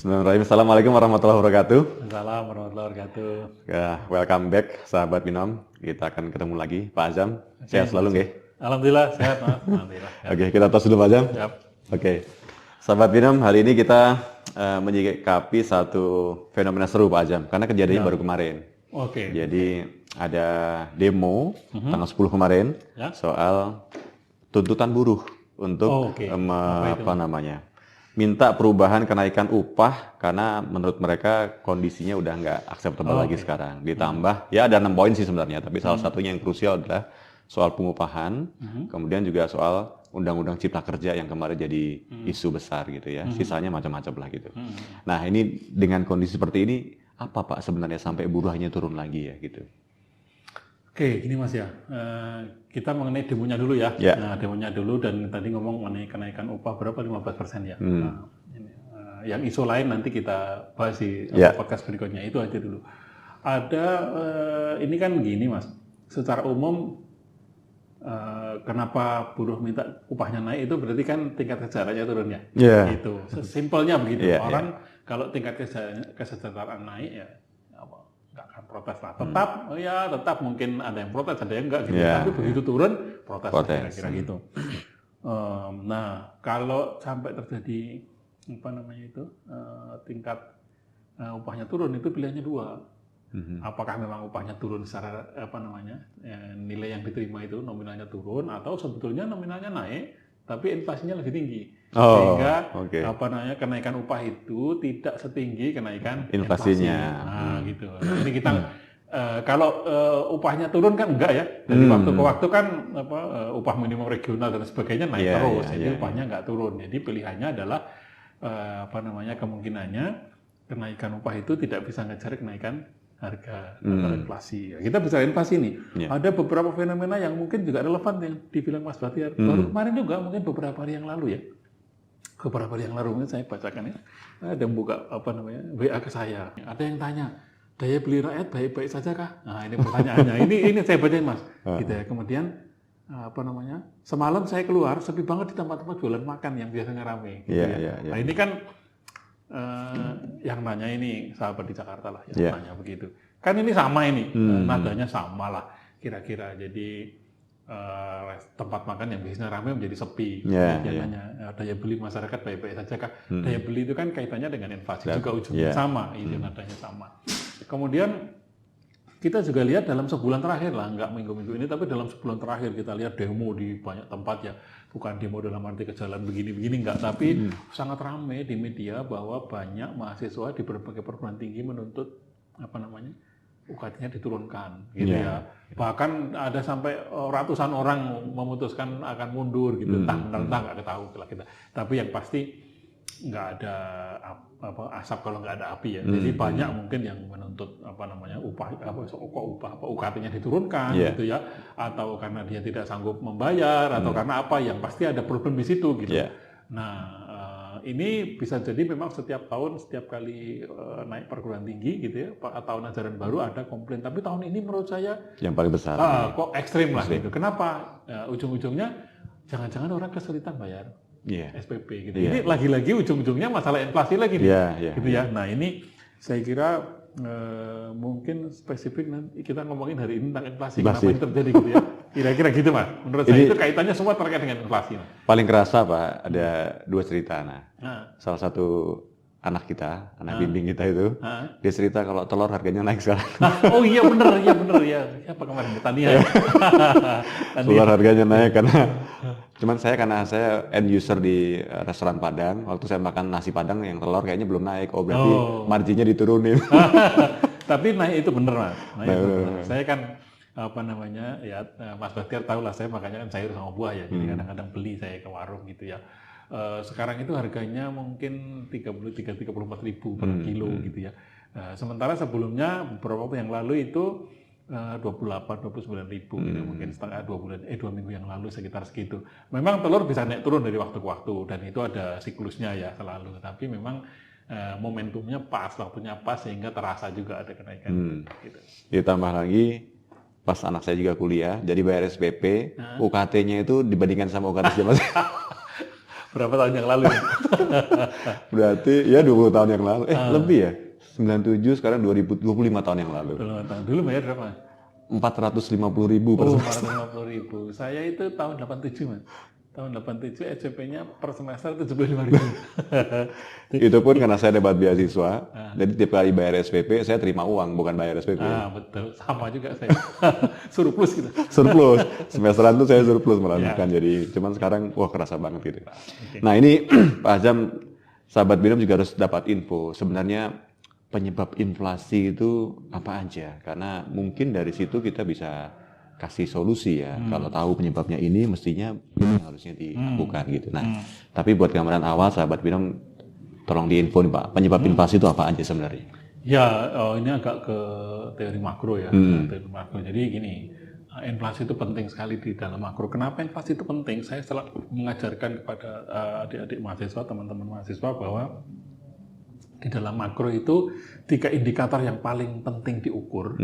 Bismillahirrahmanirrahim. Assalamualaikum warahmatullahi wabarakatuh. Assalamualaikum warahmatullahi wabarakatuh. Ya, welcome back sahabat Binom. Kita akan ketemu lagi. Pak Azam, sehat selalu nggih? Alhamdulillah sehat, Mas. Alhamdulillah. Oke, kita tos dulu Pak Azam. Siap. Oke. Sahabat Binom, hari ini kita menyikapi satu fenomena seru Pak Azam, karena kejadiannya baru kemarin. Oke. Jadi ada demo tanggal 10 kemarin Ya. soal tuntutan buruh untuk minta perubahan kenaikan upah karena menurut mereka kondisinya udah nggak acceptable lagi sekarang. Ditambah ya ada 6 poin sih sebenarnya, tapi salah satunya yang krusial adalah soal pengupahan, kemudian juga soal undang-undang cipta kerja yang kemarin jadi isu besar gitu ya. Sisanya macam-macam lah gitu. Nah, ini dengan kondisi seperti ini apa Pak sebenarnya sampai buruh hanya turun lagi ya gitu. Oke, gini Mas ya. Kita mengenai demonya dulu ya. Ya. Nah, demonya dulu dan tadi ngomong mengenai kenaikan upah berapa 15% ya. Nah, ini, yang isu lain nanti kita bahas di podcast berikutnya, itu aja dulu. Ada ini kan gini Mas. Secara umum kenapa buruh minta upahnya naik itu berarti kan tingkat kesejahteraannya turun ya. Gitu. Simpelnya begitu. Orang kalau tingkat kesejahteraan naik ya nggak akan protes lah. Tetap mungkin ada yang protes, ada yang enggak gitu. Tapi begitu turun protes. Kira-kira gitu. Nah, kalau sampai terjadi tingkat upahnya turun, itu pilihannya dua. Apakah memang upahnya turun secara nilai yang diterima itu nominalnya turun, atau sebetulnya nominalnya naik tapi inflasinya lebih tinggi, sehingga kenaikan upah itu tidak setinggi kenaikan inflasinya. Nah, gitu. Jadi kita kalau upahnya turun kan enggak ya, dari waktu ke waktu kan upah minimum regional dan sebagainya naik terus, jadi upahnya enggak turun. Jadi pilihannya adalah kemungkinannya kenaikan upah itu tidak bisa ngejar kenaikan harga atau inflasi. Kita bicara inflasi nih. Ada beberapa fenomena yang mungkin juga relevan yang dibilang Mas Batiar. Baru kemarin juga, mungkin beberapa hari yang lalu ya. Beberapa hari yang lalu mungkin saya bacakan ya. Ada yang buka WA ke saya. Ada yang tanya, daya beli rakyat baik-baik saja kah? Nah, ini pertanyaannya. ini saya bacain Mas. Gitu ya. Kemudian semalam saya keluar sepi banget di tempat-tempat jualan makan yang biasanya ramai. Gitu Nah, ini kan yang nanya ini sahabat di Jakarta lah yang nanya begitu. Kan ini sama ini, nadanya sama lah kira-kira. Jadi tempat makan yang biasanya ramai menjadi sepi. Nanya daya beli masyarakat baik-baik saja kah? Daya beli itu kan kaitannya dengan inflasi juga ujungnya sama, itu nadanya sama. Kemudian kita juga lihat dalam sebulan terakhir lah, nggak minggu-minggu ini, tapi dalam sebulan terakhir kita lihat demo di banyak tempat ya. Bukan demo dalam arti ke jalan begini-begini enggak, tapi sangat ramai di media bahwa banyak mahasiswa di berbagai perguruan tinggi menuntut UKT-nya diturunkan gitu ya. Bahkan ada sampai ratusan orang memutuskan akan mundur gitu. Entah nggak ketahui lah kita. Tapi yang pasti nggak ada asap kalau nggak ada api ya. Jadi banyak mungkin yang menuntut UKT-nya diturunkan gitu ya, atau karena dia tidak sanggup membayar, atau karena apa, yang pasti ada problem di situ gitu. Nah, ini bisa jadi memang setiap tahun, setiap kali naik perguruan tinggi gitu ya, tahun ajaran baru ada komplain. Tapi tahun ini menurut saya yang paling besar kok ekstrim lah gitu. Kenapa? Ujung-ujungnya jangan-jangan orang kesulitan bayar SPP gitu. Ini lagi-lagi ujung-ujungnya masalah inflasi lagi nih, gitu ya. Nah, ini saya kira mungkin spesifik nanti kita ngomongin hari ini tentang inflasi. Kenapa ini terjadi gitu ya? Kira-kira gitu Mas. Menurut saya itu kaitannya semua terkait dengan inflasi. Mas. Paling kerasa Pak, ada dua cerita. Salah satu anak kita, anak bimbing kita itu, dia cerita kalau telur harganya naik sekarang. Oh iya bener ya. Siapa kemarin? Tania. Telur harganya naik karena saya end user di restoran Padang. Waktu saya makan nasi Padang yang telur kayaknya belum naik. Oh berarti marginnya diturunin. Tapi naik itu bener Mas. Saya kan Mas Batiar tahu lah, saya makanya kan sayur sama buah ya. Jadi kadang-kadang beli saya ke warung gitu ya. Sekarang itu harganya mungkin 34.000 per kilo gitu ya. Sementara sebelumnya beberapa waktu yang lalu itu 29.000 gitu, mungkin setengah 2 minggu yang lalu sekitar segitu. Memang telur bisa naik turun dari waktu ke waktu dan itu ada siklusnya ya selalu. Tapi memang momentumnya pas, waktunya pas sehingga terasa juga ada kenaikan. Gitu. Ditambah lagi pas anak saya juga kuliah, jadi bayar SPP, UKT-nya itu dibandingkan sama UKT zaman Berapa tahun yang lalu? Berarti ya 20 tahun yang lalu. Lebih ya? 97 sekarang 25 tahun yang lalu. 25 tahun. Dulu bayar berapa? 450.000 per Oh, semester. 450.000. Saya itu tahun 87, Mas. Tahun 87 SCP-nya per semester 75.000. Itu pun karena saya dapat beasiswa, jadi tiap kali bayar SPP, saya terima uang, bukan bayar SPP. Betul. Sama juga saya. Surplus gitu. Surplus. Semesteran itu saya surplus malah bukan. Jadi, cuman sekarang, wah kerasa banget gitu. Nah ini, Pak Azam, sahabat Binom juga harus dapat info. Sebenarnya penyebab inflasi itu apa aja? Karena mungkin dari situ kita bisa kasih solusi ya. Kalau tahu penyebabnya ini, mestinya ini yang harusnya dilakukan gitu. Nah, tapi buat gambaran awal, sahabat Binom, tolong diinfo nih Pak, penyebab inflasi itu apa aja sebenarnya? Ya, ini agak ke teori makro ya. Teori makro. Jadi gini, inflasi itu penting sekali di dalam makro. Kenapa inflasi itu penting? Saya selalu mengajarkan kepada adik-adik mahasiswa, teman-teman mahasiswa bahwa di dalam makro itu 3 indikator yang paling penting diukur.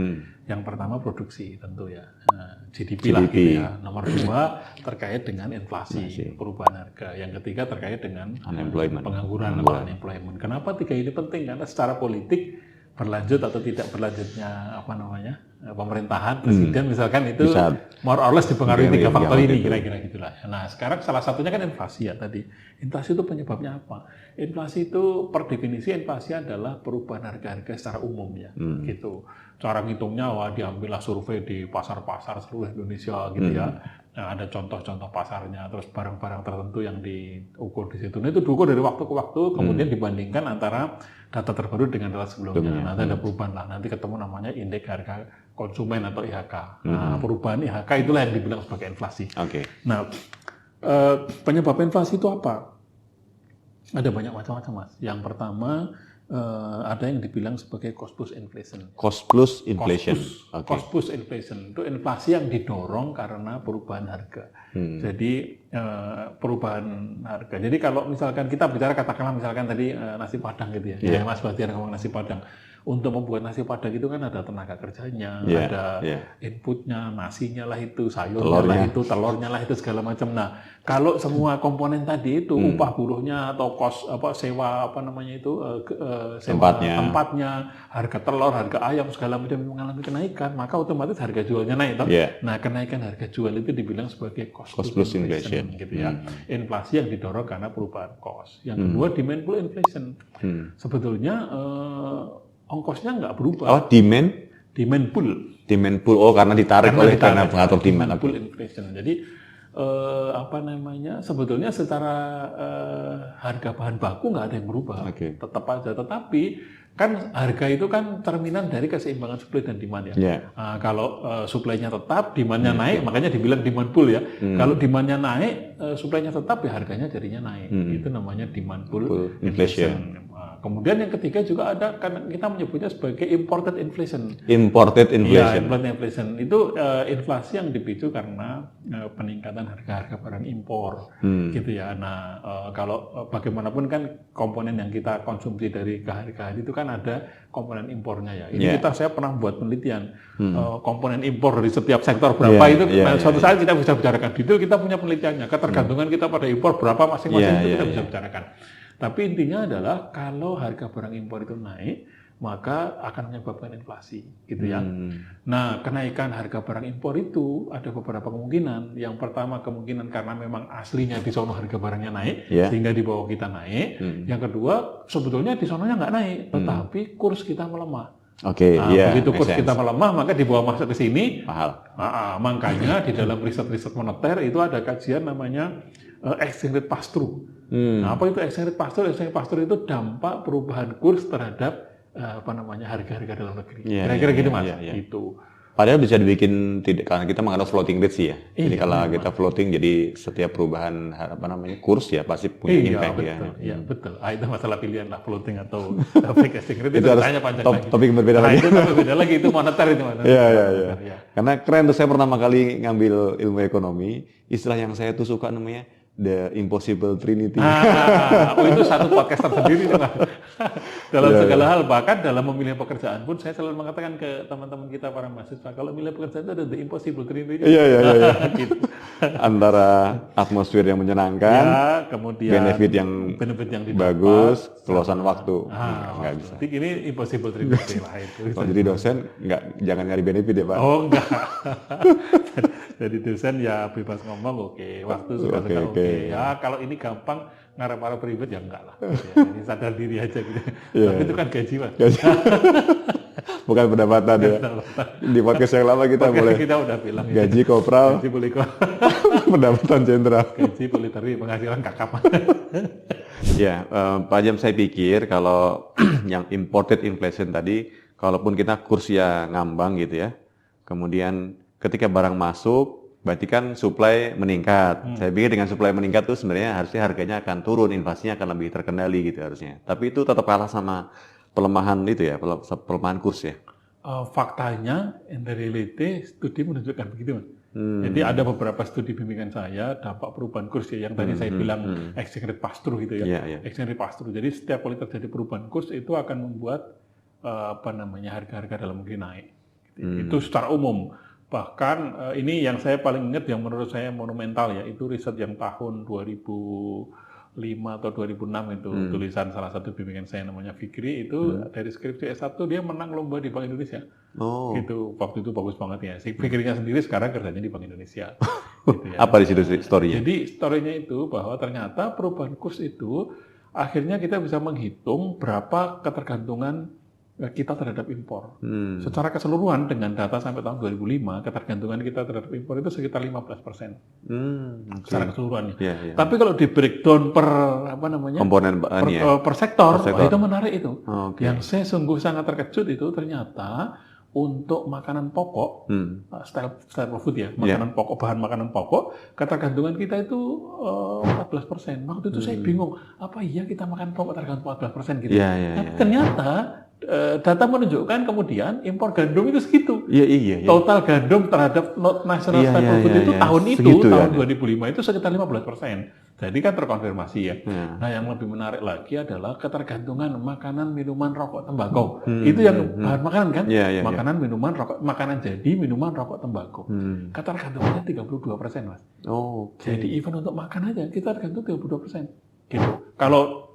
Yang pertama produksi tentu ya, GDP lah gitu ya. Nomor 2 terkait dengan inflasi, perubahan harga. Yang ketiga terkait dengan pengangguran atau unemployment. Kenapa 3 ini penting? Karena secara politik berlanjut atau tidak berlanjutnya pemerintahan presiden misalkan itu bisa, more or less dipengaruhi 3 faktor ini kira-kira gitulah. Nah sekarang salah satunya kan inflasi ya tadi. Inflasi itu penyebabnya apa? Inflasi itu per definisi inflasi adalah perubahan harga-harga secara umum ya gitu. Cara ngitungnya diambillah survei di pasar-pasar seluruh Indonesia gitu ya. Nah, ada contoh-contoh pasarnya, terus barang-barang tertentu yang diukur di situ. Nah, itu diukur dari waktu ke waktu, kemudian dibandingkan antara data terbaru dengan data sebelumnya. Nanti ada perubahan lah, nanti ketemu namanya indeks harga konsumen atau IHK. Nah, perubahan IHK itulah yang dibilang sebagai inflasi. Nah, penyebab inflasi itu apa? Ada banyak macam-macam, Mas. Yang pertama, ada yang dibilang sebagai cost plus inflation. Cost plus inflation. Cost plus inflation itu inflasi yang didorong karena perubahan harga. Jadi perubahan harga. Jadi kalau misalkan kita bicara katakanlah misalkan tadi nasi padang gitu ya. Mas Batiar ngomong nasi padang. Untuk membuat nasi padang itu kan ada tenaga kerjanya, ada inputnya, nasinya lah itu, sayurnya lah itu, telurnya lah itu segala macam. Nah, kalau semua komponen tadi itu upah buruhnya atau kos sewa sewa tempatnya, harga telur, harga ayam segala macam mengalami kenaikan, maka otomatis harga jualnya naik. Nah, kenaikan harga jual itu dibilang sebagai cost plus inflation gitu ya. Inflasi yang didorong karena perubahan cost. Yang kedua demand pull inflation. Sebetulnya ongkosnya nggak berubah. Oh, demand pull. Demand pull, karena ditarik oleh karena pengatur demand. Pull inflation. Jadi sebetulnya secara harga bahan baku nggak ada yang berubah, tetap aja. Tetapi kan harga itu kan cerminan dari keseimbangan supply dan demand ya. Kalau supply-nya tetap, demand-nya naik, makanya dibilang demand pull ya. Kalau demand-nya naik, supply-nya tetap ya harganya jadinya naik. Itu namanya demand pull inflation. Kemudian yang ketiga juga ada, kan kita menyebutnya sebagai imported inflation. Imported inflation itu inflasi yang dipicu karena peningkatan harga-harga barang impor, gitu ya. Nah, kalau bagaimanapun kan komponen yang kita konsumsi dari hari-hari itu kan ada komponen impornya ya. Ini saya pernah buat penelitian komponen impor dari setiap sektor berapa suatu saat kita bisa bicarakan detail, kita punya penelitiannya. Ketergantungan kita pada impor berapa masing-masing itu kita bisa bicarakan. Tapi intinya adalah kalau harga barang impor itu naik, maka akan menyebabkan inflasi, gitu ya. Nah, kenaikan harga barang impor itu ada beberapa kemungkinan. Yang pertama kemungkinan karena memang aslinya di sono harga barangnya naik, sehingga di bawah kita naik. Yang kedua, sebetulnya di sononya nggak naik, tetapi kurs kita melemah. Begitu kurs kita melemah, maka di bawah masuk ke sini mahal. Makanya di dalam riset-riset moneter itu ada kajian namanya exchange rate pass-through. Nah, apa itu exchange rate pass-through? Exchange rate pass-through itu dampak perubahan kurs terhadap harga-harga dalam negeri. Kira-kira gitu, Mas. Gitu. Padahal bisa dibikin karena kita menganut floating rate sih ya. Jadi kalau kita floating, jadi setiap perubahan kurs ya pasti punya impact betul, ya. Iya, betul. Itu masalah pilihan lah, floating atau fixed exchange rate itu tanya panjang lagi. Topik berbeda lagi. Itu topik berbeda lagi, itu moneter itu. Iya. Karena keren tuh, saya pertama kali ngambil ilmu ekonomi, istilah yang saya tuh suka namanya The Impossible Trinity. Itu satu podcast tersendiri tuh, Mas. dalam segala hal, bahkan dalam memilih pekerjaan pun saya selalu mengatakan ke teman-teman kita para mahasiswa, kalau milih pekerjaan itu ada the impossible three. Iya. Gitu. Antara atmosfer yang menyenangkan, kemudian benefit yang didapat, bagus, keluasan waktu. Nggak bisa. Berarti ini impossible three lah itu. Kalau jadi dosen, jangan nyari benefit ya Pak? Oh enggak. Jadi dosen ya bebas ngomong, oke. Waktu segala oke. Ya kalau ini gampang ngarep-ngarep ribet ya enggak lah. Ya, ini sadar diri aja gitu. Tapi itu kan gaji Mas. Bukan pendapatan ya. Di podcast yang lama kita udah bilang gaji kopral, gaji boleh pendapatan jenderal. Gaji boleh tapi penghasilan kakap. Ya, Pak Jam, saya pikir kalau yang imported inflation tadi, kalaupun kita kursnya ngambang gitu ya, kemudian ketika barang masuk, berarti kan supply meningkat. Saya pikir dengan supply meningkat tuh sebenarnya harusnya harganya akan turun, inflasinya akan lebih terkendali gitu harusnya. Tapi itu tetap kalah sama pelemahan itu ya, pelemahan kurs ya. Faktanya, in reality, studi menunjukkan begitu Mas. Jadi ada beberapa studi bimbingan saya, dampak perubahan kurs ya, yang tadi saya bilang exchange rate pass-through gitu ya. Exchange rate pass-through. Jadi setiap kali terjadi perubahan kurs itu akan membuat harga-harga dalam negeri naik. Itu secara umum. Bahkan ini yang saya paling ingat yang menurut saya monumental ya, itu riset yang tahun 2005 atau 2006 itu tulisan salah satu bimbingan saya namanya Fikri itu dari skripsi S1 dia menang lomba di Bank Indonesia. Gitu. Waktu itu bagus banget ya. Si Fikrinya sendiri sekarang kerjanya di Bank Indonesia. Gitu ya. Apa di situ story-nya? Jadi story-nya itu bahwa ternyata perubahan kurs itu akhirnya kita bisa menghitung berapa ketergantungan kita terhadap impor. Secara keseluruhan dengan data sampai tahun 2005, ketergantungan kita terhadap impor itu sekitar 15%. Secara keseluruhan. Tapi kalau di breakdown per komponen per sektor, itu menarik itu. Yang saya sungguh sangat terkejut itu ternyata untuk makanan pokok, staple food ya, makanan pokok, bahan makanan pokok, ketergantungan kita itu 14%. Waktu itu saya bingung, apa iya kita makan pokok tergantung 14% gitu. Tapi ternyata data menunjukkan kemudian impor gandum itu segitu. Total gandum terhadap national staple food itu tahun itu, tahun 2005 itu sekitar 15%. Jadi kan terkonfirmasi ya. Nah yang lebih menarik lagi adalah ketergantungan makanan, minuman, rokok, tembakau. Itu yang bahan makanan kan? Makanan, minuman, rokok, makanan jadi, minuman, rokok, tembakau. Ketergantungannya 32% Mas. Jadi even untuk makan aja kita tergantung 32%. Gitu. Kalau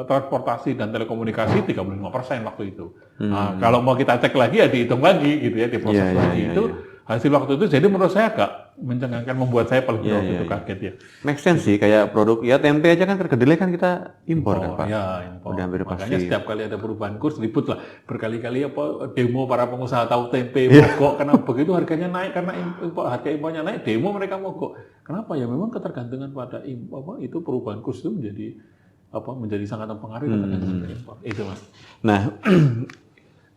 transportasi dan telekomunikasi 35% waktu itu. Nah, kalau mau kita cek lagi ya dihitung lagi gitu ya, diproses lagi itu. Hasil waktu itu jadi menurut saya agak mencengangkan, membuat saya paling itu kaget ya. Make sense sih, kayak produk ya tempe aja kan kedelai kan kita impor kan Pak. Impor. Udah hampir Makanya pasti. setiap kali ada perubahan kurs ribut lah. Berkali-kali demo para pengusaha tahu tempe mogok karena begitu harganya naik karena harga impornya naik, demo mereka mogok. Kenapa ya? Memang ketergantungan pada itu perubahan kurs itu menjadi sangat mempengaruhi ketergantungan impor. Itu Mas. Nah,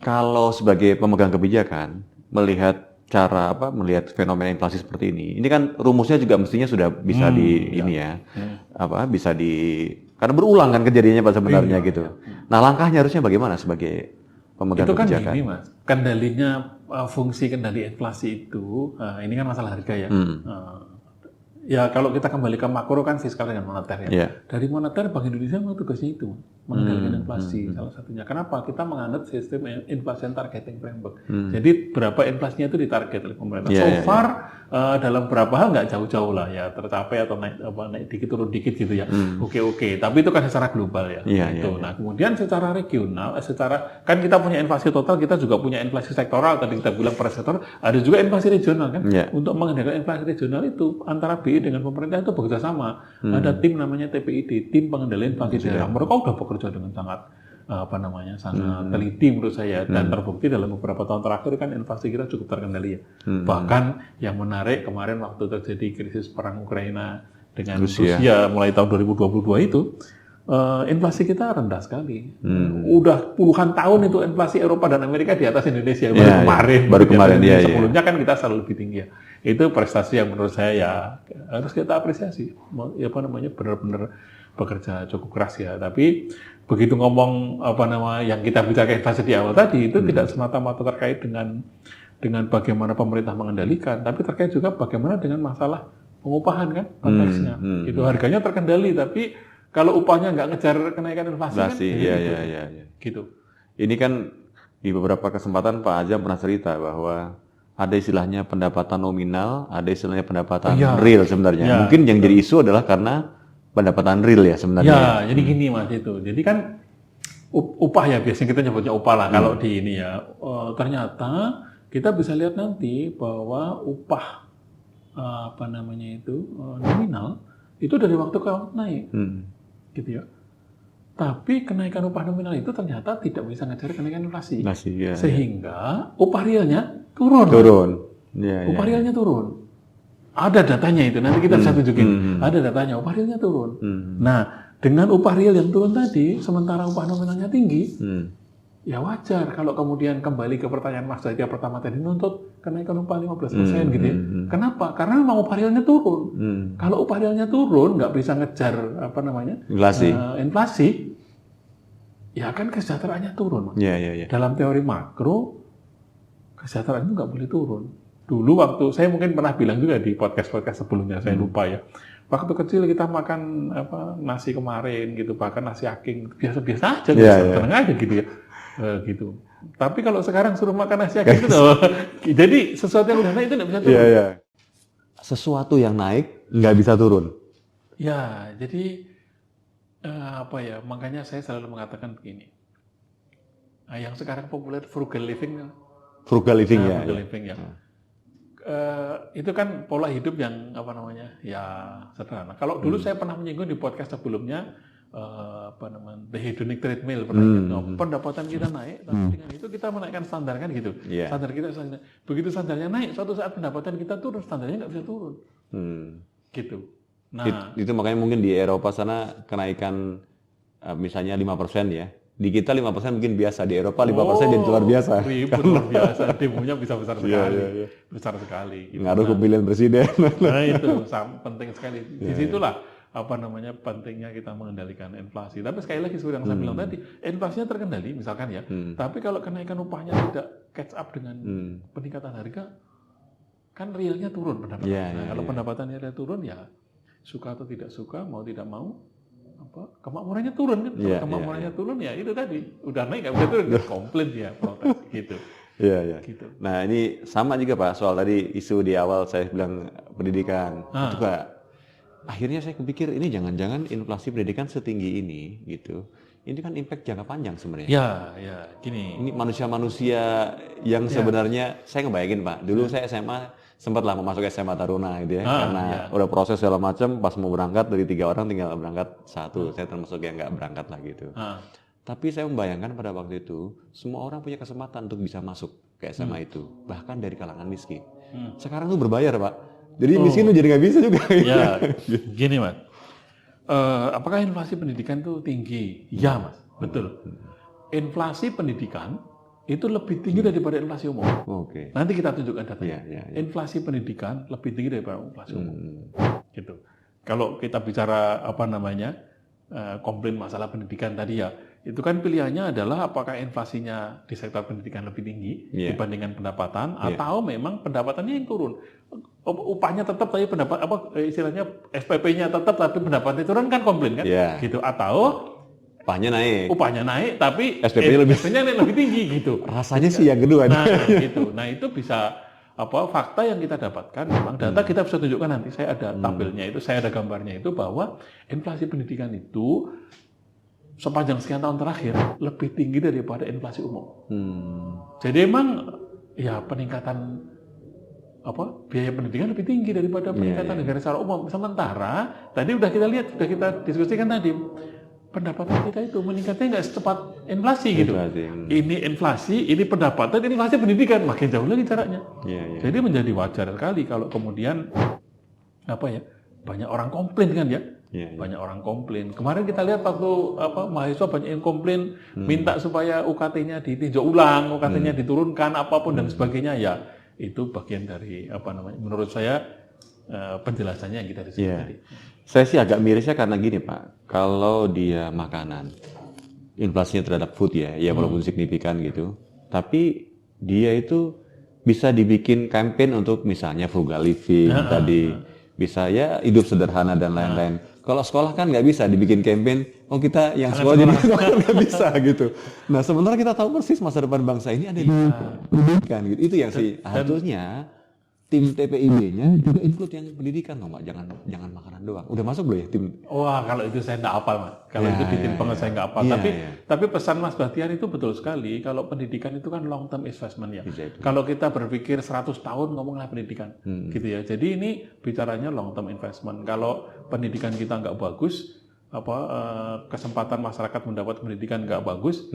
kalau sebagai pemegang kebijakan melihat melihat fenomena inflasi seperti ini kan rumusnya juga mestinya sudah bisa karena berulang kan kejadiannya Pak sebenarnya gitu. Nah, langkahnya harusnya bagaimana sebagai pemegang kebijakan? Itu kan ini Mas, kendalinya fungsi kendali inflasi itu, ini kan masalah harga ya. Ya kalau kita kembali ke makro kan fiskal dengan moneter ya. Dari moneter Bank Indonesia memang tugasnya itu mengendalikan inflasi salah satunya. Kenapa? Kita menganut sistem inflation targeting framework. Jadi berapa inflasinya itu ditarget oleh pemerintah. So far dalam beberapa hal nggak jauh-jauh lah ya, tercapai atau naik dikit turun dikit gitu ya. Oke. Tapi itu kan secara global ya. Nah kemudian secara regional, kan kita punya inflasi total, kita juga punya inflasi sektoral. Tadi kita bilang per sektor, ada juga inflasi regional kan. Untuk mengendalikan inflasi regional itu antara BI dengan pemerintah itu bekerja sama. Ada tim namanya TPID, tim pengendalian inflasi daerah. Mereka udah bekerja dengan sangat sangat teliti menurut saya, dan terbukti dalam beberapa tahun terakhir kan inflasi kita cukup terkendali ya. Bahkan yang menarik kemarin waktu terjadi krisis perang Ukraina dengan Rusia mulai tahun 2022 itu inflasi kita rendah sekali. Udah puluhan tahun itu inflasi Eropa dan Amerika di atas Indonesia baru kemarin. Sebelumnya kan kita selalu lebih tinggi ya. Itu prestasi yang menurut saya ya harus kita apresiasi. Benar-benar bekerja cukup keras ya. Tapi begitu ngomong yang kita bicara inflasi di awal tadi itu tidak semata-mata terkait dengan bagaimana pemerintah mengendalikan, tapi terkait juga bagaimana dengan masalah pengupahan kan konteksnya. Itu harganya terkendali, tapi Kalau upahnya nggak ngejar kenaikan inflasi kan, Iya. gitu. Ini kan di beberapa kesempatan Pak Azam pernah cerita bahwa ada istilahnya pendapatan nominal, ada istilahnya pendapatan real sebenarnya. Ya, Mungkin yang jadi isu adalah karena pendapatan real ya sebenarnya. Ya, jadi gini Mas itu. Jadi kan upah ya biasanya kita nyebutnya upah lah kalau di ini ya. Ternyata kita bisa lihat nanti bahwa upah nominal itu dari waktu ke waktu naik. Gitu ya. Tapi kenaikan upah nominal itu ternyata tidak bisa ngejar kenaikan inflasi. Sehingga upah realnya turun. Upah realnya turun. Ada datanya itu, nanti kita bisa tunjukin. Ada datanya, upah realnya turun. Nah, dengan upah real yang turun tadi, sementara upah nominalnya tinggi, ya wajar kalau kemudian kembali ke pertanyaan Mas Daya pertama tadi, nuntut kenaikan upah 15% gitu ya. Kenapa? Karena memang upah realnya turun. Kalau upah realnya turun, nggak bisa ngejar inflasi, ya kan kesejahteraannya turun. Dalam teori makro, kesejahteraan itu nggak boleh turun. Dulu waktu, saya mungkin pernah bilang juga di podcast-podcast sebelumnya, saya lupa ya. Waktu kecil kita makan nasi kemarin gitu, bahkan nasi aking, biasa-biasa aja, tenang aja gitu ya. Gitu. Tapi kalau sekarang suruh makan nasi aking itu, jadi sesuatu yang udah naik itu nggak bisa turun. Sesuatu yang naik nggak bisa turun. Ya, jadi makanya saya selalu mengatakan begini. Yang sekarang populer frugal living. Frugal living ya. Itu kan pola hidup yang ya sederhana. Kalau dulu saya pernah menyinggung di podcast sebelumnya the hedonic treadmill, pendapatan kita naik, tapi dengan itu kita menaikkan standar kan gitu. Standar kita begitu standarnya naik, suatu saat pendapatan kita turun, standarnya nggak bisa turun. Gitu. Nah, itu makanya mungkin di Eropa sana kenaikan misalnya 5% ya. Di kita 5% mungkin biasa, di Eropa 5% jadi luar biasa. Luar biasa, demonya bisa besar sekali. Besar sekali. Gitu. Ngaruh ke pemilihan presiden. Nah itu penting sekali. Disitulah pentingnya kita mengendalikan inflasi. Tapi sekali lagi seperti yang saya bilang tadi, inflasinya terkendali misalkan ya. Tapi kalau kenaikan upahnya tidak catch up dengan peningkatan harga, kan realnya turun pendapatan. Kalau pendapatannya turun ya suka atau tidak suka, mau tidak mau, kemakmurannya turun kan? Kalau kemakmurannya turun ya itu tadi udah naik nggak bisa turun, komplain dia, protes gitu. Gitu. Nah ini sama juga Pak soal tadi isu di awal saya bilang pendidikan itu Pak. Akhirnya saya kepikir ini jangan-jangan inflasi pendidikan setinggi ini gitu. Ini kan impact jangka panjang sebenarnya. Gini. Ini manusia-manusia yang sebenarnya saya ngebayangin Pak. Dulu saya SMA sempatlah mau masuk SMA Taruna gitu ya. Karena udah proses segala macam, pas mau berangkat dari 3 orang tinggal berangkat 1. Saya termasuk yang nggak berangkat lah gitu. Tapi saya membayangkan pada waktu itu semua orang punya kesempatan untuk bisa masuk ke SMA itu, bahkan dari kalangan miskin. Sekarang tuh berbayar Pak. Jadi miskin tuh jadi nggak bisa juga. Gini Mas. Apakah inflasi pendidikan itu tinggi? Ya Mas, betul. Inflasi pendidikan itu lebih tinggi daripada inflasi umum. Nanti kita tunjukkan datanya. Inflasi pendidikan lebih tinggi daripada inflasi umum. Gitu. Kalau kita bicara komplain masalah pendidikan tadi ya, itu kan pilihannya adalah apakah inflasinya di sektor pendidikan lebih tinggi dibandingkan pendapatan, atau memang pendapatannya yang turun. Upahnya tetap tapi istilahnya SPP-nya tetap tapi pendapatannya turun kan komplain kan? Gitu. Atau upahnya naik tapi SPP-nya lebih tinggi gitu. Rasanya sih yang kedua. Gitu. Nah, itu bisa fakta yang kita dapatkan memang data kita bisa tunjukkan nanti. Saya ada tabelnya itu, saya ada gambarnya itu bahwa inflasi pendidikan itu sepanjang sekian tahun terakhir lebih tinggi daripada inflasi umum. Jadi emang ya peningkatan biaya pendidikan lebih tinggi daripada peningkatan negara secara umum. Sementara tadi udah kita lihat, sudah kita diskusikan tadi, pendapatan kita itu meningkatnya nggak secepat inflasi gitu. Ini inflasi, ini pendapatan, ini inflasi pendidikan, makin jauh lagi jaraknya. Jadi menjadi wajar sekali kalau kemudian banyak orang komplain kan ya. Banyak orang komplain. Kemarin kita lihat waktu mahasiswa banyak yang komplain, minta supaya UKT-nya ditinjau ulang, UKT-nya diturunkan, apapun dan sebagainya ya. Itu bagian dari menurut saya penjelasannya yang kita disebut tadi. Saya sih agak mirisnya karena gini Pak, kalau dia makanan, inflasinya terhadap food ya walaupun signifikan gitu, tapi dia itu bisa dibikin campaign untuk misalnya frugal living tadi, bisa ya hidup sederhana dan lain-lain. Kalau sekolah kan nggak bisa dibikin campaign, oh kita yang sekolah jadi dokter nggak bisa gitu. Nah sementara kita tahu persis masa depan bangsa ini ada di pendidikan gitu. Itu yang sih harusnya tim TPIB-nya juga include yang pendidikan loh, Pak. Jangan makanan doang. Udah masuk belum ya tim? Wah, kalau itu saya nggak hafal, Mas. Kalau itu di tim pengen saya nggak hafal. Tapi pesan Mas Bahtiar itu betul sekali. Kalau pendidikan itu kan long term investment ya. Kalau kita berpikir 100 tahun ngomonglah pendidikan, gitu ya. Jadi ini bicaranya long term investment. Kalau pendidikan kita nggak bagus, kesempatan masyarakat mendapat pendidikan nggak bagus,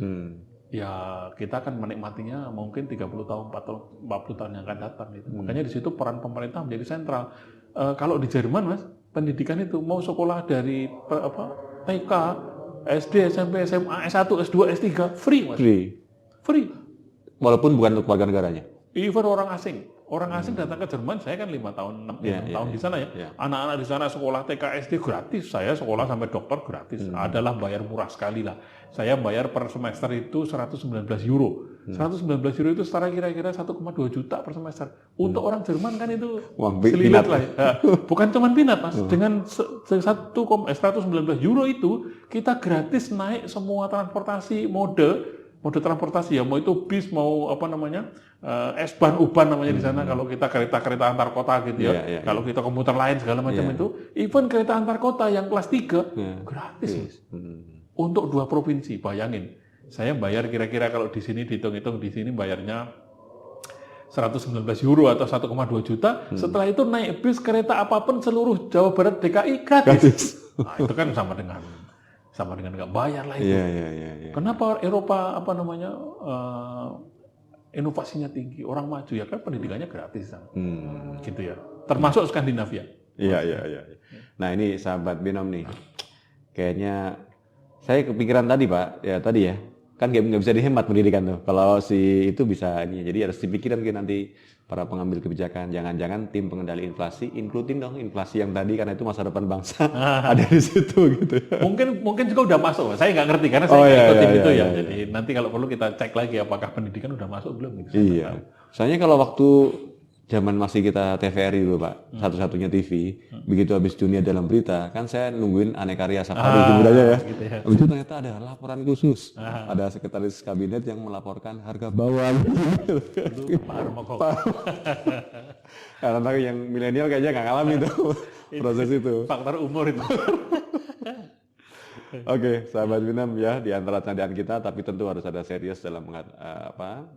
ya kita akan menikmatinya mungkin 30 tahun, 40 tahun yang akan datang gitu. Makanya di situ peran pemerintah menjadi sentral. Kalau di Jerman, Mas, pendidikan itu mau sekolah dari TK, SD, SMP, SMA, S1, S2, S3 free, Mas. Free. Walaupun bukan untuk warga negaranya. Even orang asing. Orang asing datang ke Jerman, saya kan 5 tahun, 6 tahun di sana ya. Anak-anak di sana sekolah TK, SD gratis. Saya sekolah sampai dokter gratis. Adalah bayar murah sekali lah. Saya bayar per semester itu 119 euro. 119 euro itu setara kira-kira 1,2 juta per semester. Untuk orang Jerman kan itu selilit lah ya. Bukan cuma peanut, Mas. Dengan 119 euro itu, kita gratis naik semua transportasi mode transportasi ya, mau itu bis, mau S-Bahn, U-Bahn namanya di sana. Kalau kita kereta antar kota gitu ya. Kalau kita komuter lain segala macam itu, even kereta antar kota yang kelas 3 gratis. Untuk 2 provinsi, bayangin. Saya bayar kira-kira kalau di sini dihitung-hitung di sini bayarnya 119 euro atau 1,2 juta. Setelah itu naik bis kereta apapun seluruh Jawa Barat DKI gratis. Nah, itu kan sama dengan nggak bayar lah itu. Kenapa Eropa inovasinya tinggi, orang maju ya kan pendidikannya gratis, gitu ya. Termasuk Skandinavia. Iya. Nah ini sahabat Binom nih, kayaknya saya kepikiran tadi Pak, kan nggak bisa dihemat pendidikan tuh. Kalau si itu bisa ini, jadi harus dipikirin mungkin nanti para pengambil kebijakan, jangan-jangan tim pengendali inflasi, including dong inflasi yang tadi karena itu masa depan bangsa ada di situ gitu. Mungkin juga udah masuk, saya nggak ngerti karena saya nggak ikutin itu ya. Jadi nanti kalau perlu kita cek lagi apakah pendidikan udah masuk belum. Gitu. Iya. Soalnya kalau waktu zaman masih kita TVRI dulu Pak, satu-satunya TV, begitu habis Dunia Dalam Berita, kan saya nungguin Aneka Ria Safari sebenarnya ya. Gitu ya. Itu ternyata ada laporan khusus, ada sekretaris kabinet yang melaporkan harga bawang. Itu Pak Harmoko. Karena yang milenial kayaknya nggak ngalamin itu proses itu. Faktor umur itu. Oke, sahabat Binam ya, di antara candaan kita, tapi tentu harus ada serius dalam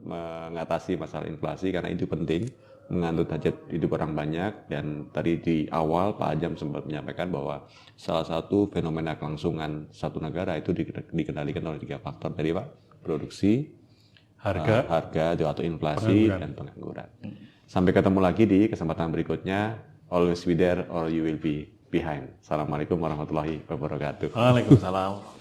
mengatasi masalah inflasi karena itu penting. Mengangkut hajat hidup orang banyak, dan tadi di awal Pak Ajam sempat menyampaikan bahwa salah satu fenomena kelangsungan satu negara itu dikendalikan oleh 3 faktor tadi Pak, produksi, harga atau inflasi, dan pengangguran. Sampai ketemu lagi di kesempatan berikutnya. Always be there or you will be behind. Assalamualaikum warahmatullahi wabarakatuh. Waalaikumsalam.